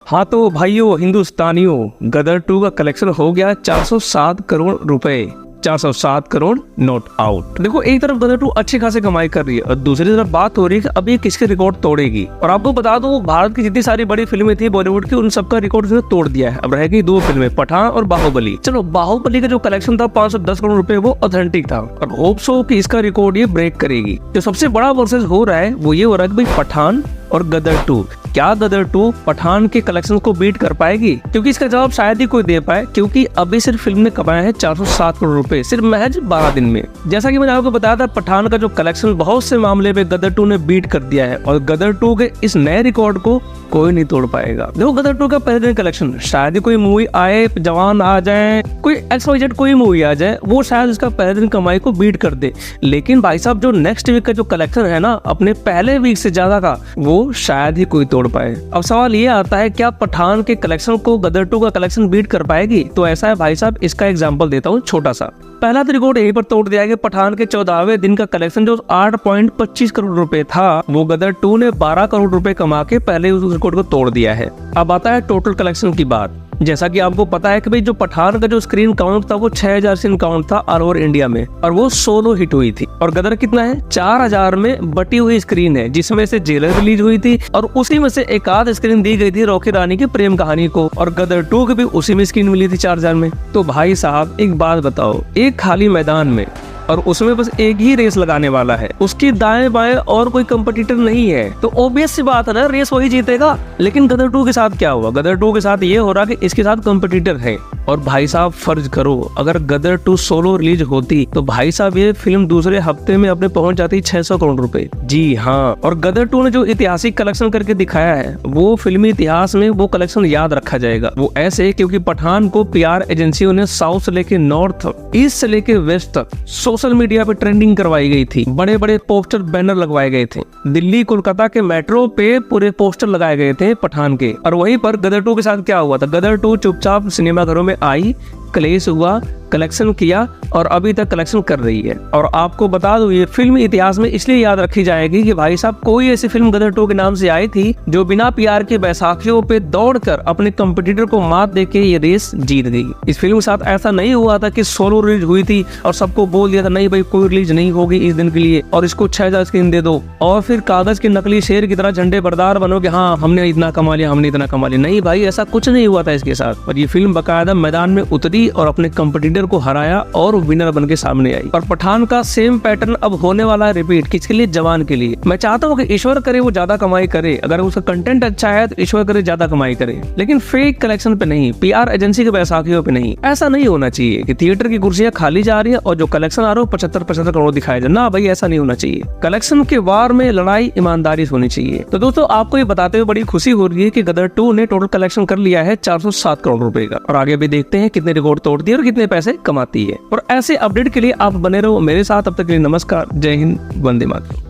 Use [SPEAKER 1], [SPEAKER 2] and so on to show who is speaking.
[SPEAKER 1] हाँ तो भाइयों हिंदुस्तानियों, गदर 2 का कलेक्शन हो गया 407 करोड़ रुपए। 407 करोड़ नॉट आउट। देखो एक तरफ गदर 2 अच्छी खासी कमाई कर रही है और दूसरी तरफ बात हो रही है कि अब ये किसके रिकॉर्ड तोड़ेगी। और आपको बता दूं, भारत की जितनी सारी बड़ी फिल्में थी बॉलीवुड की, उन सबका रिकॉर्ड उसने तोड़ दिया है। अब रह गई 2 फिल्में, पठान और बाहुबली। चलो बाहुबली का जो कलेक्शन था 510 करोड़ रुपए, वो ऑथेंटिक था और होप सो कि इसका रिकॉर्ड ये ब्रेक करेगी। जो सबसे बड़ा वर्सेस हो रहा है वो ये हो रहा है कि भाई पठान और गदर 2, क्या गदर 2 पठान के कलेक्शन को बीट कर पाएगी? क्योंकि इसका जवाब शायद ही कोई दे पाए, क्योंकि अभी सिर्फ फिल्म ने कमाया है 407 करोड़ रुपए सिर्फ महज 12 दिन में। जैसा कि मैंने आपको बताया था, पठान का जो कलेक्शन बहुत से मामले में गदर 2 ने बीट कर दिया है और गदर 2 के इस नए रिकॉर्ड को कोई नहीं तोड़ पाएगा। देखो गदर 2 का पहले दिन कलेक्शन, शायद ही कोई मूवी आए, जवान आ जाए, कोई XYZ कोई मूवी आ जाए, वो शायद इसका पहले दिन कमाई को बीट कर दे। लेकिन भाई साहब जो नेक्स्ट वीक का जो कलेक्शन है ना, अपने पहले वीक से ज्यादा का, वो शायद ही कोई तोड़ पाए। अब सवाल ये आता है, क्या पठान के कलेक्शन को गदर 2 का कलेक्शन बीट कर पाएगी? तो ऐसा है भाई साहब, इसका एग्जांपल देता हूँ छोटा सा। पहला तो रिकॉर्ड यहीं पर तोड़ दिया है कि पठान के 14वें दिन का कलेक्शन जो 8.25 करोड़ रुपए था, वो गदर 2 ने 12 करोड़ रुपए कमा के पहले उस रिकॉर्ड को तोड़ दिया है। अब आता है टोटल कलेक्शन की बात। जैसा कि आपको पता है कि भाई जो पठान का जो स्क्रीन काउंट था वो 6000 स्क्रीन काउंट था ऑल ओवर इंडिया में, और वो सोलो हिट हुई थी। और गदर कितना है? 4000 में बटी हुई स्क्रीन है, जिसमें से जेलर रिलीज हुई थी और उसी में से एक आध स्क्रीन दी गई थी रॉकी रानी की प्रेम कहानी को, और गदर 2 की भी उसी में स्क्रीन मिली थी 4000 में। तो भाई साहब एक बात बताओ, एक खाली मैदान में और उसमें बस एक ही रेस लगाने वाला है, उसकी दाएं बाएं और कोई कंपटीटर नहीं है, तो ऑब्वियस सी बात है ना, रेस वही जीतेगा। लेकिन गदर 2 के साथ क्या हुआ? गदर 2 के साथ ये हो रहा कि इसके साथ कंपटीटर है। और भाई साहब फर्ज करो, अगर गदर 2 सोलो रिलीज होती तो भाई साहब ये फिल्म दूसरे हफ्ते में अपने पहुंच जाती 600 करोड़ रुपए। जी हाँ, और गदर 2 ने जो ऐतिहासिक कलेक्शन करके दिखाया है, वो फिल्मी इतिहास में वो कलेक्शन याद रखा जाएगा। वो ऐसे क्योंकि पठान को PR एजेंसियों ने साउथ से लेके नॉर्थ, ईस्ट से लेके वेस्ट तक सोशल मीडिया पे ट्रेंडिंग करवाई गई थी। बड़े बड़े पोस्टर बैनर लगवाए गए थे, दिल्ली कोलकाता के मेट्रो पे पूरे पोस्टर लगाए गए थे पठान के। और वहीं पर गदर 2 के साथ क्या हुआ था? गदर 2 चुपचाप सिनेमाघरों में आई, क्लेश हुआ, कलेक्शन किया और अभी तक कलेक्शन कर रही है। और आपको बता दूं, ये फिल्म इतिहास में इसलिए याद रखी जाएगी कि भाई साहब कोई ऐसी फिल्म गदर 2 के नाम से आई थी जो बिना PR के बैसाखियों पे दौड़कर अपने कंपटीटर को मात देके ये रेस जीत गई। इस फिल्म के साथ ऐसा नहीं हुआ था कि सोलो रिलीज हुई थी और सबको बोल दिया था नहीं भाई कोई रिलीज नहीं होगी इस दिन के लिए और इसको 6000 स्क्रीन दे दो, और फिर कागज के नकली शेर की तरह झंडे बरदार बनो कि हाँ हमने इतना कमा लिया, हमने इतना कमा लिया। नहीं भाई, ऐसा कुछ नहीं हुआ था इसके साथ। और ये फिल्म बाकायदा मैदान में उतरी और अपने कंपटीटर को हराया और विनर बन के सामने आई। और पठान का सेम पैटर्न अब होने वाला है रिपीट। किसके लिए? जवान के लिए। मैं चाहता हूँ कि ईश्वर करे वो ज्यादा कमाई करे, अगर उसका कंटेंट अच्छा है तो ईश्वर करे ज्यादा कमाई करे, लेकिन फेक कलेक्शन पे नहीं, PR एजेंसी के बैसाखियों पे नहीं। ऐसा नहीं होना चाहिए कि थिएटर की कुर्सियां खाली जा रही है और जो कलेक्शन आ रहा है 75 करोड़ दिखाया जाए। ना भाई, ऐसा नहीं होना चाहिए। कलेक्शन के वार में लड़ाई ईमानदारी से होनी चाहिए। तो दोस्तों आपको ये बताते हुए बड़ी खुशी हो रही है कि गदर 2 ने टोटल कलेक्शन कर लिया है 407 करोड़ रुपए का, और आगे भी देखते हैं कितने रिकॉर्ड तोड़ दिए और कितने पैसे कमाती है। और ऐसे अपडेट के लिए आप बने रहो मेरे साथ। अब तक के लिए नमस्कार, जय हिंद, वंदे मातरम।